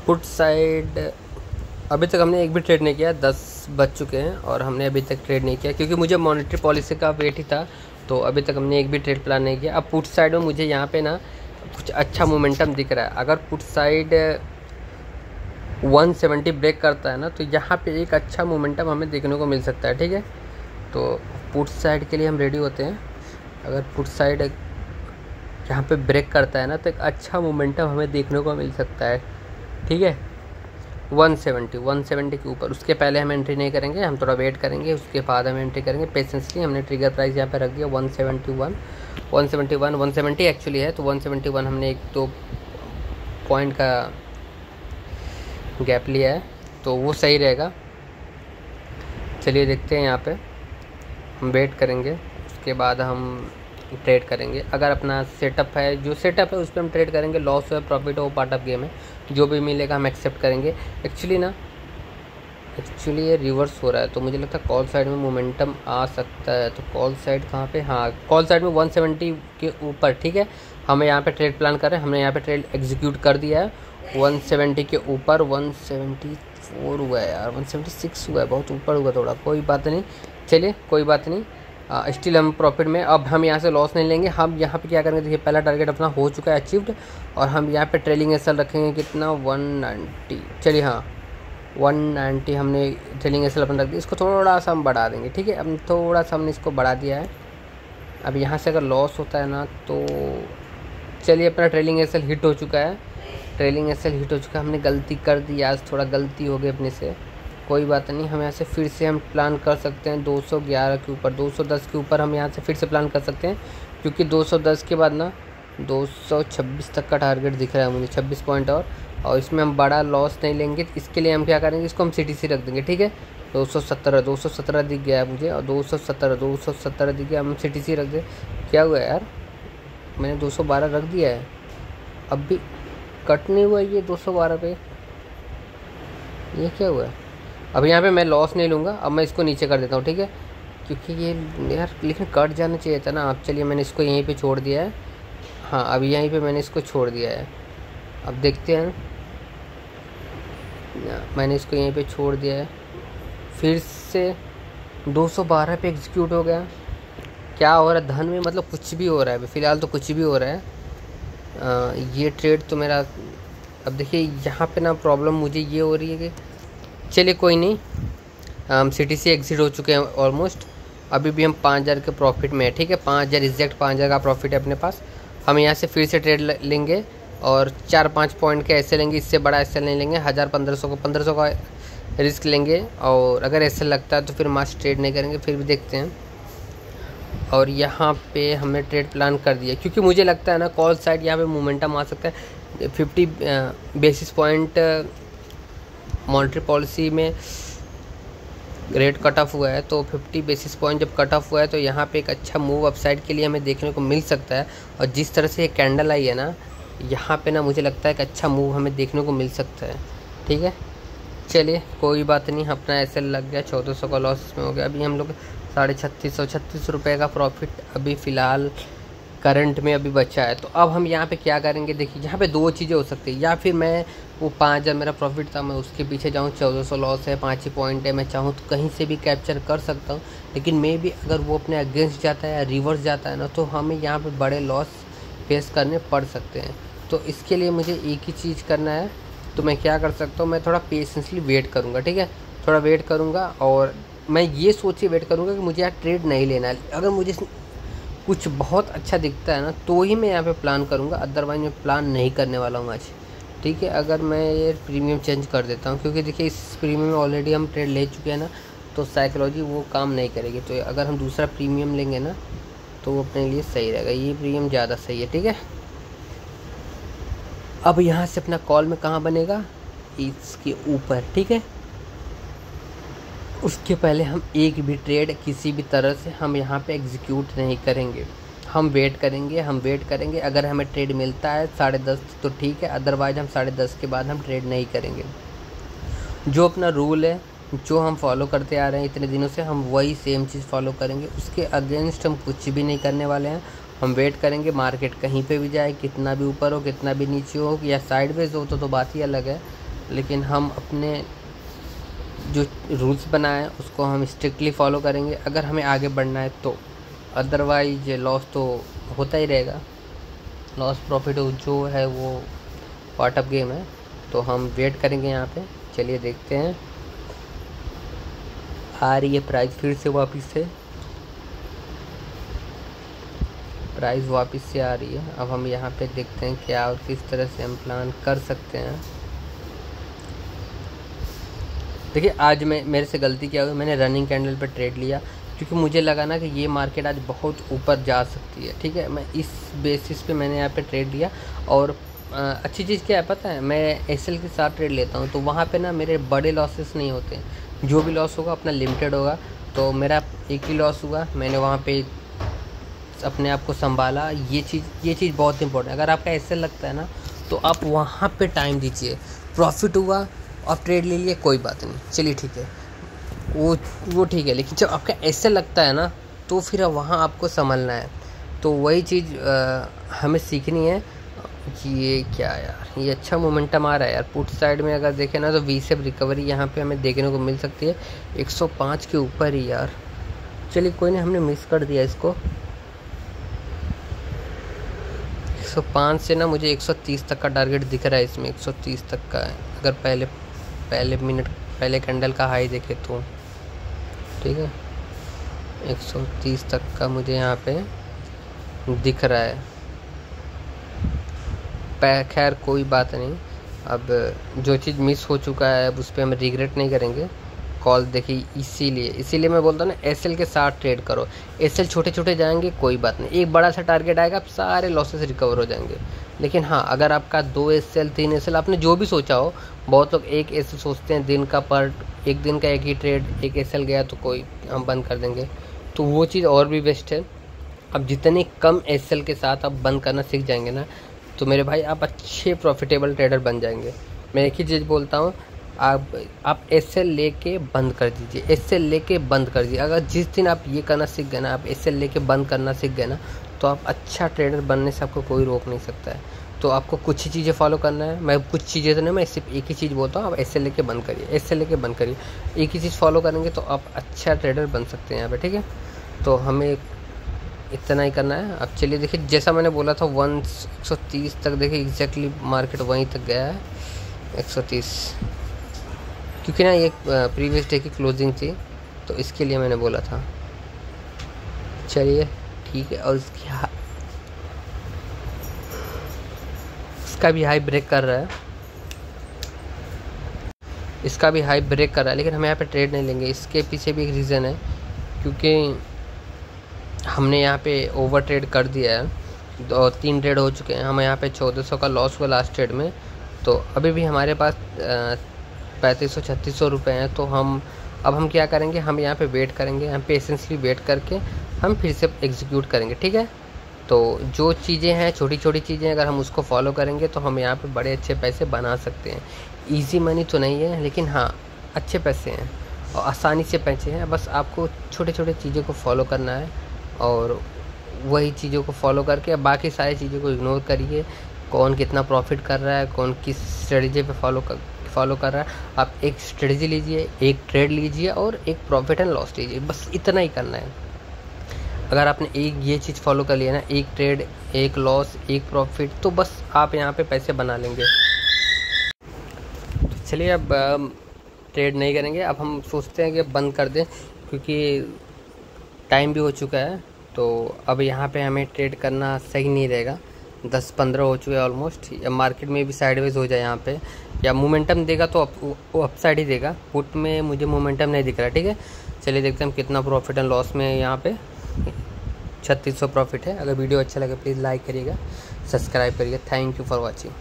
Put side अभी तक हमने एक भी ट्रेड नहीं किया, 10 बज चुके हैं और हमने अभी तक ट्रेड नहीं किया क्योंकि मुझे मॉनेटरी पॉलिसी का वेट ही था, तो अभी तक हमने एक भी ट्रेड प्लान नहीं किया। अब पुट साइड में मुझे यहाँ पे ना कुछ अच्छा मोमेंटम दिख रहा है। अगर पुट साइड 170 ब्रेक करता है ना तो यहाँ पे एक अच्छा मोमेंटम हमें देखने को मिल सकता है, ठीक है। तो पुट साइड के लिए हम रेडी होते हैं। अगर पुट साइड यहाँ पे ब्रेक करता है ना तो एक अच्छा मोमेंटम हमें देखने को मिल सकता है, ठीक है। 170 के ऊपर, उसके पहले हम एंट्री नहीं करेंगे, हम थोड़ा वेट करेंगे, उसके बाद हम एंट्री करेंगे पेशेंसली। हमने ट्रिगर प्राइस यहाँ पे रख दिया 170 एक्चुअली है, तो 171 हमने 1-2 पॉइंट का गैप लिया है, तो वो सही रहेगा। चलिए देखते हैं, यहाँ पे हम वेट करेंगे, उसके बाद हम ट्रेड करेंगे। अगर अपना सेटअप है, जो सेटअप है उस पर हम ट्रेड करेंगे। लॉस हो प्रॉफिट हो, पार्ट ऑफ गेम है, जो भी मिलेगा हम एक्सेप्ट करेंगे। एक्चुअली ये रिवर्स हो रहा है, तो मुझे लगता है कॉल साइड में मोमेंटम आ सकता है। तो कॉल साइड कहाँ पे, हाँ कॉल साइड में 170 के ऊपर, ठीक है। हमें यहाँ पे ट्रेड प्लान कर रहे हैं, हमने यहाँ पे ट्रेड एग्जीक्यूट कर दिया है 170 के ऊपर। 174 हुआ है यार, 176 हुआ है, बहुत ऊपर हुआ थोड़ा, कोई बात नहीं, चलिए कोई बात नहीं। स्टिल हम प्रॉफिट में। अब हम यहाँ से लॉस नहीं लेंगे। हम यहाँ पे क्या करेंगे, देखिए पहला टारगेट अपना हो चुका है अचीव्ड, और हम यहाँ पे ट्रेलिंग एसएल रखेंगे कितना, 190। चलिए हाँ 190 हमने ट्रेलिंग एसएल अपना रख दिया। इसको थोड़ा सा हम बढ़ा देंगे, ठीक है। अब थोड़ा सा हमने इसको बढ़ा दिया है। अब यहाँ से अगर लॉस होता है ना तो चलिए, अपना ट्रेलिंग एसएल हिट हो चुका है, हमने गलती कर दी आज, थोड़ा गलती हो गई अपने से, कोई बात नहीं। हम यहाँ से फिर से हम प्लान कर सकते हैं 211 के ऊपर, 210 के ऊपर हम यहाँ से फिर से प्लान कर सकते हैं, क्योंकि 210 के बाद ना 226 तक का टारगेट दिख रहा है मुझे, 26 पॉइंट और इसमें हम बड़ा लॉस नहीं लेंगे। इसके लिए हम क्या करेंगे, इसको हम CTC रख देंगे, ठीक है। 217 दिख गया है मुझे, और 217 दिख गया, हम CTC रख दें। क्या हुआ यार, मैंने 212 रख दिया है, अब भी कट नहीं हुआ ये 212 पे, ये क्या हुआ है। अब यहाँ पे मैं लॉस नहीं लूँगा, अब मैं इसको नीचे कर देता हूँ, ठीक है, क्योंकि ये यार लेकिन कट जाना चाहिए था ना। अब चलिए मैंने इसको यहीं पे छोड़ दिया है, हाँ अब यहीं पे मैंने इसको छोड़ दिया है। अब देखते हैं, मैंने इसको यहीं पे छोड़ दिया है, फिर से 212 पे एग्जीक्यूट हो गया। क्या हो रहा है धन में, मतलब कुछ भी हो रहा है फ़िलहाल, तो कुछ भी हो रहा है। ये ट्रेड तो मेरा, अब देखिए यहाँ पे ना प्रॉब्लम मुझे ये हो रही है कि चलिए कोई नहीं, हम CTC एग्जिट हो चुके हैं ऑलमोस्ट। अभी भी हम 5000 के प्रॉफिट में है, ठीक है। 5000 एग्जैक्ट 5000 का प्रॉफिट है अपने पास। हम यहाँ से फिर से ट्रेड लेंगे और 4-5 पॉइंट के ऐसे लेंगे, इससे बड़ा ऐसे नहीं लेंगे। 1500 का रिस्क लेंगे, और अगर ऐसे लगता है तो फिर मास्ट ट्रेड नहीं करेंगे, फिर भी देखते हैं। और यहाँ पे हमने ट्रेड प्लान कर दिया, क्योंकि मुझे लगता है ना कॉल साइड यहाँ पे मोमेंटम आ सकता है। 50 बेसिस पॉइंट मॉनेटरी पॉलिसी में रेट कट ऑफ हुआ है, तो 50 बेसिस पॉइंट जब कट ऑफ हुआ है तो यहाँ पे एक अच्छा मूव अपसाइड के लिए हमें देखने को मिल सकता है। और जिस तरह से ये कैंडल आई है ना, यहाँ पे ना मुझे लगता है एक अच्छा मूव हमें देखने को मिल सकता है, ठीक है। चलिए कोई बात नहीं, अपना ऐसे लग गया, 1400 का लॉस इसमें हो गया। अभी हम लोग 3600 रुपये का प्रॉफिट अभी फ़िलहाल करंट में अभी बचा है। तो अब हम यहाँ पे क्या करेंगे, देखिए यहाँ पे 2 चीज़ें हो सकती है। या फिर मैं वो 5000 मेरा प्रॉफिट था, मैं उसके पीछे जाऊँ, 1400 लॉस है, 5 ही पॉइंट है, मैं चाहूँ तो कहीं से भी कैप्चर कर सकता हूँ। लेकिन मे भी अगर वो अपने अगेंस्ट जाता है या रिवर्स जाता है ना, तो हमें यहाँ पे बड़े लॉस फेस करने पड़ सकते हैं। तो इसके लिए मुझे एक ही चीज़ करना है, तो मैं क्या कर सकता हूँ, मैं थोड़ा पेशेंसली वेट करूँगा, ठीक है। थोड़ा वेट करूँगा, और मैं ये सोच के वेट करूँगा कि मुझे यहाँ ट्रेड नहीं लेना है। अगर मुझे कुछ बहुत अच्छा दिखता है ना तो ही मैं यहाँ पे प्लान करूँगा, अदरवाइज मैं प्लान नहीं करने वाला हूँ आज, ठीक है। अगर मैं ये प्रीमियम चेंज कर देता हूँ, क्योंकि देखिए इस प्रीमियम में ऑलरेडी हम ट्रेड ले चुके हैं ना, तो साइकोलॉजी वो काम नहीं करेगी। तो अगर हम दूसरा प्रीमियम लेंगे ना तो वो अपने लिए सही रहेगा, ये प्रीमियम ज़्यादा सही है, ठीक है। अब यहाँ से अपना कॉल में कहाँ बनेगा, इसके ऊपर, ठीक है। उसके पहले हम एक भी ट्रेड किसी भी तरह से हम यहाँ पे एग्जीक्यूट नहीं करेंगे, हम वेट करेंगे। अगर हमें ट्रेड मिलता है 10:30 तो ठीक है, अदरवाइज हम 10:30 के बाद हम ट्रेड नहीं करेंगे। जो अपना रूल है, जो हम फॉलो करते आ रहे हैं इतने दिनों से, हम वही सेम चीज़ फॉलो करेंगे। उसके अगेंस्ट हम कुछ भी नहीं करने वाले हैं। हम वेट करेंगे, मार्केट कहीं पे भी जाए, कितना भी ऊपर हो, कितना भी नीचे हो, या साइडवेज हो तो बात ही अलग है। लेकिन हम अपने जो रूल्स बनाए हैं उसको हम स्ट्रिक्टली फॉलो करेंगे अगर हमें आगे बढ़ना है तो। अदरवाइज लॉस तो होता ही रहेगा, लॉस प्रॉफिट जो है वो पार्ट ऑफ गेम है। तो हम वेट करेंगे यहाँ पे। चलिए देखते हैं, आ रही है प्राइस फिर से वापस से, प्राइस वापस से आ रही है। अब हम यहाँ पे देखते हैं क्या और किस तरह से हम प्लान कर सकते हैं। देखिए आज मेरे से गलती क्या हुई, मैंने रनिंग कैंडल पे ट्रेड लिया क्योंकि मुझे लगा ना कि ये मार्केट आज बहुत ऊपर जा सकती है। ठीक है, मैं इस बेसिस पे मैंने यहाँ पे ट्रेड लिया। और अच्छी चीज़ क्या है पता है, मैं एसएल के साथ ट्रेड लेता हूँ तो वहाँ पे ना मेरे बड़े लॉसेस नहीं होते हैं। जो भी लॉस होगा अपना लिमिटेड होगा। तो मेरा एक ही लॉस हुआ, मैंने वहाँ पे अपने आप को संभाला। ये चीज़ बहुत इंपॉर्टेंट है। अगर आपका एसएल लगता है ना तो आप वहाँ पे टाइम दीजिए। प्रॉफिट हुआ आप ट्रेड ले लिए, कोई बात नहीं, चलिए ठीक है, वो ठीक है। लेकिन जब आपका एसएल लगता है ना तो फिर वहाँ आपको संभलना है। तो वही चीज़ हमें सीखनी है कि ये क्या यार, ये अच्छा मोमेंटम आ रहा है यार। पुट साइड में अगर देखें ना तो वी शेप रिकवरी यहाँ पे हमें देखने को मिल सकती है 105 के ऊपर ही यार। चलिए कोई नहीं, हमने मिस कर दिया इसको। 105 से ना मुझे 130 तक का टारगेट दिख रहा है इसमें, 130 तक का है अगर पहले कैंडल का हाई देखे तो। ठीक है, 130 तक का मुझे यहाँ पे दिख रहा है। खैर कोई बात नहीं, अब जो चीज़ मिस हो चुका है अब उस पर हम रिग्रेट नहीं करेंगे। कॉल देखिए, इसीलिए मैं बोलता हूँ ना एसएल के साथ ट्रेड करो। एसएल छोटे छोटे जाएंगे कोई बात नहीं, एक बड़ा सा टारगेट आएगा आप सारे लॉसेस रिकवर हो जाएंगे। लेकिन हाँ, अगर आपका 2 एसएल 3 एसएल आपने जो भी सोचा हो, बहुत लोग एक एसएल सोचते हैं दिन का, पर एक दिन का एक ही ट्रेड, एक एसएल गया तो कोई हम बंद कर देंगे, तो वो चीज़ और भी बेस्ट है। अब जितने कम एसएल के साथ आप बंद करना सीख जाएंगे ना तो मेरे भाई आप अच्छे प्रॉफिटेबल ट्रेडर बन जाएंगे। मैं एक ही चीज़ बोलता हूँ, आप एसएल लेके बंद कर दीजिए, एसएल लेके बंद कर दीजिए। अगर जिस दिन आप ये करना सीख गए ना, आप एसएल लेके बंद करना सीख गए ना, तो आप अच्छा ट्रेडर बनने से आपको कोई रोक नहीं सकता है। तो आपको कुछ ही चीज़ें फॉलो करना है। मैं कुछ चीज़ें तो नहीं, मैं सिर्फ एक ही चीज़ बोलता हूँ, आप एसएल लेके बंद करिए, एसएल लेके बंद करिए। एक ही चीज़ फॉलो करेंगे तो आप अच्छा ट्रेडर बन सकते हैं यहाँ पर। ठीक है, तो हमें इतना ही करना है। अब चलिए देखिए, जैसा मैंने बोला था 130 तक, देखिए एग्जैक्टली मार्केट वहीं तक गया है 130, क्योंकि ना ये प्रीवियस डे की क्लोजिंग थी तो इसके लिए मैंने बोला था। चलिए ठीक है, और इसका भी हाई ब्रेक कर रहा है, इसका भी हाई ब्रेक कर रहा है, लेकिन हम यहाँ पे ट्रेड नहीं लेंगे। इसके पीछे भी एक रीज़न है, क्योंकि हमने यहाँ पे ओवर ट्रेड कर दिया है, 3 ट्रेड हो चुके हैं। हम यहाँ पे 1400 का लॉस हुआ लास्ट ट्रेड में, तो अभी भी हमारे पास 3500-3600 रुपये हैं। तो अब हम क्या करेंगे, हम यहाँ पे वेट करेंगे, हम पेशेंसली वेट करके हम फिर से एग्जीक्यूट करेंगे। ठीक है, तो जो चीज़ें हैं, छोटी छोटी चीज़ें, अगर हम उसको फॉलो करेंगे तो हम यहाँ पे बड़े अच्छे पैसे बना सकते हैं। ईजी मनी तो नहीं है, लेकिन हाँ अच्छे पैसे हैं और आसानी से पैसे हैं। बस आपको छोटे छोटे चीज़ों को फॉलो करना है और वही चीज़ों को फॉलो करके बाकी सारी चीज़ों को इग्नोर करिए। कौन कितना प्रॉफिट कर रहा है, कौन किस स्ट्रेटजी पे फॉलो कर रहा है, आप एक स्ट्रेटजी लीजिए, एक ट्रेड लीजिए और एक प्रॉफिट एंड लॉस लीजिए, बस इतना ही करना है। अगर आपने एक ये चीज़ फॉलो कर लिया ना, एक ट्रेड, एक लॉस, एक प्रॉफिट, तो बस आप यहाँ पे पैसे बना लेंगे। तो चलिए अब ट्रेड नहीं करेंगे, अब हम सोचते हैं कि बंद कर दें, क्योंकि टाइम भी हो चुका है। तो अब यहाँ पे हमें ट्रेड करना सही नहीं रहेगा। 10-15 हो चुके हैं ऑलमोस्ट। या मार्केट में भी साइडवेज हो जाए यहाँ पे, या मोमेंटम देगा तो वो अपसाइड ही देगा। पुट में मुझे मोमेंटम नहीं दिख रहा। ठीक है, चलिए देखते हैं हम कितना प्रॉफिट एंड लॉस में यहाँ पे। 3600 प्रॉफिट है। अगर वीडियो अच्छा लगे प्लीज़ लाइक करिएगा, सब्सक्राइब करिएगा। Thank you for watching.